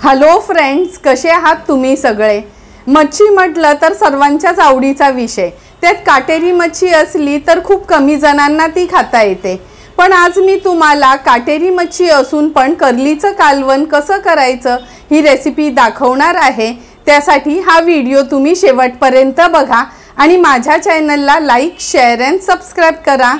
Hello friends, कसे आहात तुम्ही सगळे। मच्छी म्हटलं तर सर्वांच्याच आवडीचा विषय। त्यात काटेरी मच्छी असली तर खूप कमी जणांना ती खाता येते। पण आज मी तुम्हाला काटेरी मच्छी असून पण कर्लीचं कालवण कसं करायचं ही रेसिपी दाखवणार आहे। त्यासाठी हा व्हिडिओ तुम्ही शेवटपर्यंत बघा आणि माझ्या चॅनलला लाईक, शेअर आणि सबस्क्राइब करा।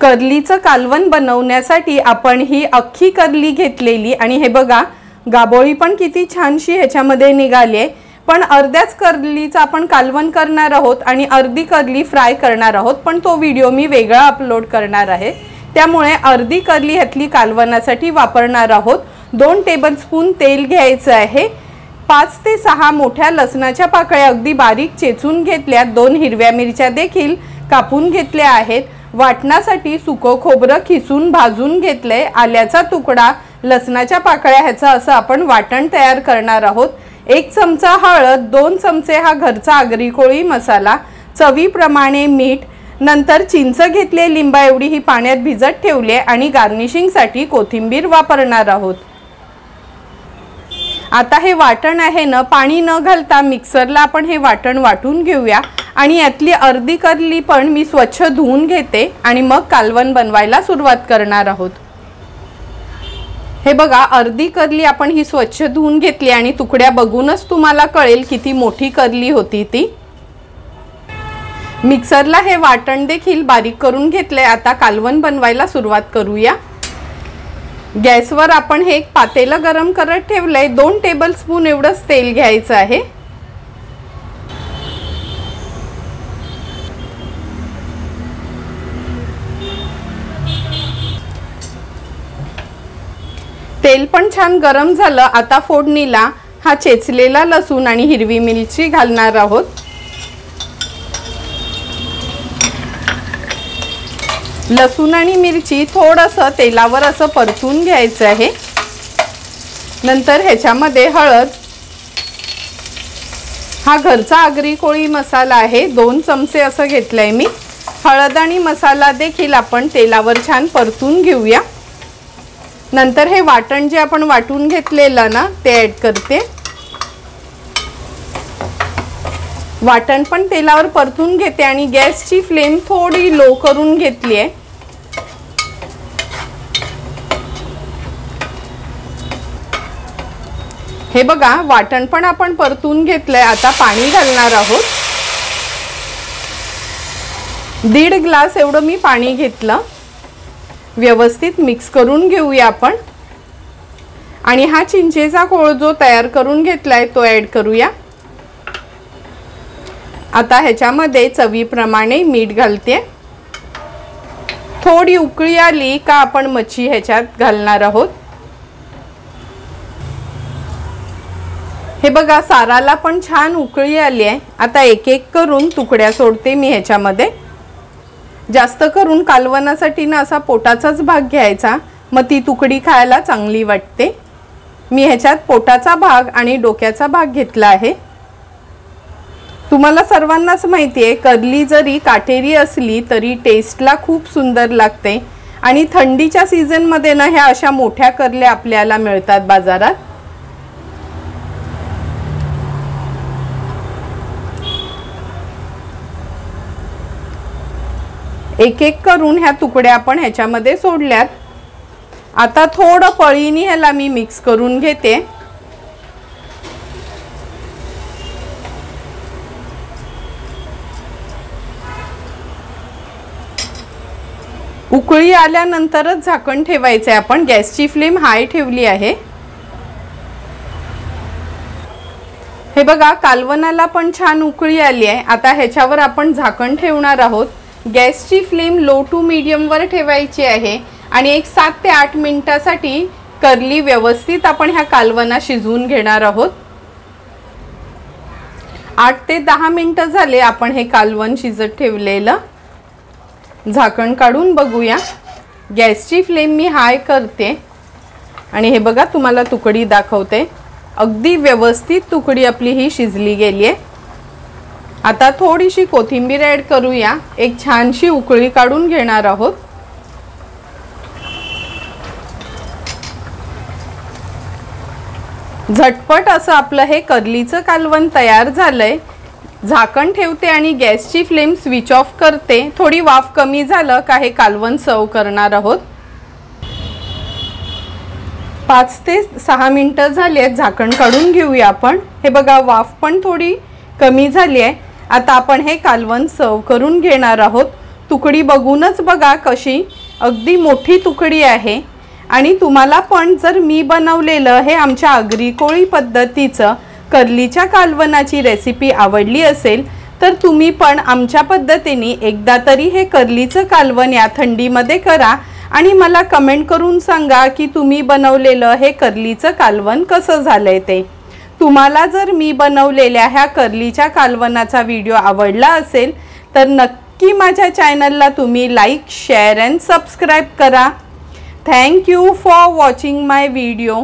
कर्लीचं कालवण बनवण्यासाठी आपण ही अख्खी कर्ली घेतलेली आणि हे बघा गाबोळी पण किती छानशी ह्याच्यामध्ये निघाली। पण अर्ध्याच कर्लीचं आपण कालवण करणार आहोत आणि अर्धी कर्ली फ्राय करणार आहोत, पण तो व्हिडिओ मी वेगळा अपलोड करणार आहे। त्यामुळे अर्धी कर्ली ह्यातली कालवणासाठी वापरणार आहोत। 2 टेबलस्पून तेल घ्यायचं आहे। 5 ते 6 मोठ्या लसणाच्या पाकळ्या अगदी बारीक चेचून घेतल्या। 2 हिरव्या मिरच्या देखील कापून घेतल्या आहेत। वाटणासाठी सुकं खोबरं खिसून भाजून घेतले। आल्याचा तुकडा, लसणाच्या पाकळ्या ह्याचं असं आपण वाटण तयार करणार आहोत। 1 चमचा हळद, 2 चमचे हा घरचा आगरी कोळी मसाला, चवीप्रमाणे मीठ, नंतर चिंच घेतले लिंबा एवढी ही पाण्यात भिजत ठेवले आणि गार्निशिंगसाठी कोथिंबीर वापरणार आहोत। आता हे वाटण आहे ना, पाणी न घालता मिक्सरला आपण हे वाटण वाटून घेऊया आणि यातली अर्धी कर्ली पण मी स्वच्छ धुवून घेते आणि मग कालवण बनवायला सुरुवात करणार आहोत। हे बघा अर्धी कर्ली आपण ही स्वच्छ धुवून घेतली आणि तुकड्या बघूनच तुम्हाला कळेल किती मोठी कर्ली होती ती। मिक्सरला हे वाटण देखील बारीक करून घेतले। आता कालवण बनवायला सुरुवात करूया। गॅसवर आपण हे एक पातेलं गरम करत ठेवलंय। 2 टेबलस्पून एवढंच तेल घ्यायचं आहे। तेल पण छान गरम झालं। आता फोडणीला हा चेचलेला लसूण आणि हिरवी मिरची घालणार आहोत। लसूण आणि मिरची थोडंसं तेलावर असं परतून घ्यायचं आहे। नंतर ह्याच्यामध्ये हळद, हा घरचा आगरी कोळी मसाला आहे, 2 चमचे असं घेतलंय मी। हळद आणि मसाला देखील आपण तेलावर छान परतून घेऊया। नंतर हे वाटण जे आपण वाटून घेतलेलं ना ते ऍड करते। वाटण पण तेलावर परतून घेते आणि गॅसची फ्लेम थोडी लो करून घेतली आहे। हे बघा वाटण पण आपण परतून घेतलंय। आता पाणी घालणार आहोत। 1.5 ग्लास एवढं मी पाणी घेतलं। व्यवस्थित मिक्स करून घेऊया आपण आणि हा चिंचेचा कोळ जो तयार करून घेतलाय तो ऍड करूया। आता ह्याच्यामध्ये चवीप्रमाणे मीठ घालते। थोडी उकळी आली का आपण मच्छी ह्याच्यात घालणार आहोत। हे बघा साराला पण छान उकळी आली आहे। आता एक एक करून तुकड्या सोडते मी ह्याच्यामध्ये। जास्त करून कालवणासाठी ना असा पोटाचाच भाग घ्यायचा, मग ती तुकडी खायला चांगली वाटते। मी ह्याच्यात पोटाचा भाग आणि डोक्याचा भाग घेतला आहे। तुम्हाला सर्वांनाच माहिती आहे कर्ली जरी काटेरी असली तरी टेस्टला खूप सुंदर लागते आणि थंडीच्या सीझन मध्ये ना ह्या अशा मोठ्या कर्ल्या आपल्याला मिळतात बाजारात। एक एक करून ह्या तुकड्या आपण ह्याच्यामध्ये सोडल्यात। आता थोडं पळीने ह्याला मी मिक्स करून घेते। उकळी आल्यानंतरच झाकण ठेवायचे। आपण गॅसची फ्लेम हाय ठेवली आहे। हे बघा कालवणाला पण छान उकळी आली आहे। आता ह्याच्यावर आपण झाकण ठेवणार आहोत। गॅसची फ्लेम लो टू मीडियम वर ठेवायची आहे आणि एक 7 ते 8 मिनिटांसाठी कर्ली व्यवस्थित आपण ह्या कालवणात शिजवून घेणार आहोत। 8 ते 10 मिनिटं झाले आपण हे कालवण शिजत ठेवलेलं। झाकण काढून बघूया। गॅसची फ्लेम मी हाय करते आणि हे बघा तुम्हाला तुकडी दाखवते। अगदी व्यवस्थित तुकडी आपली ही शिजली गेली आहे। आता थोडीशी कोथिंबीर ऍड करूया। एक छानशी उकळी काढून घेणार आहोत। झटपट असं आपलं हे कर्लीचं कालवण तयार झालंय। झाकण ठेवते आणि गॅसची फ्लेम स्विच ऑफ करते। थोडी वाफ कमी झालं का हे कालवण सर्व करणार आहोत। 5 ते 6 मिनिटं झाली आहेत, झाकण काढून घेऊया आपण। हे बघा वाफ पण थोडी कमी झाली आहे। आता आपण हे कालवण सर्व करून घेणार आहोत। तुकडी बघूनच बघा कशी अगदी मोठी तुकडी आहे। आणि तुम्हाला पण जर मी बनवलेलं हे आमच्या आगरी कोळी पद्धतीचं कर्लीच्या कालवणाची रेसिपी आवडली असेल तर तुम्ही पण आमच्या पद्धतीने एकदा तरी हे कर्लीचं कालवण या थंडीमध्ये करा आणि मला कमेंट करून सांगा की तुम्ही बनवलेलं हे कर्लीचं कालवण कसं झालंय ते। तुम्हाला जर मी बनवलेल्या ह्या कर्लीच्या कालवणाचा व्हिडिओ आवडला असेल तर नक्की माझ्या चॅनलला तुम्ही लाईक, शेअर अँड सबस्क्राईब करा। Thank you for watching my video.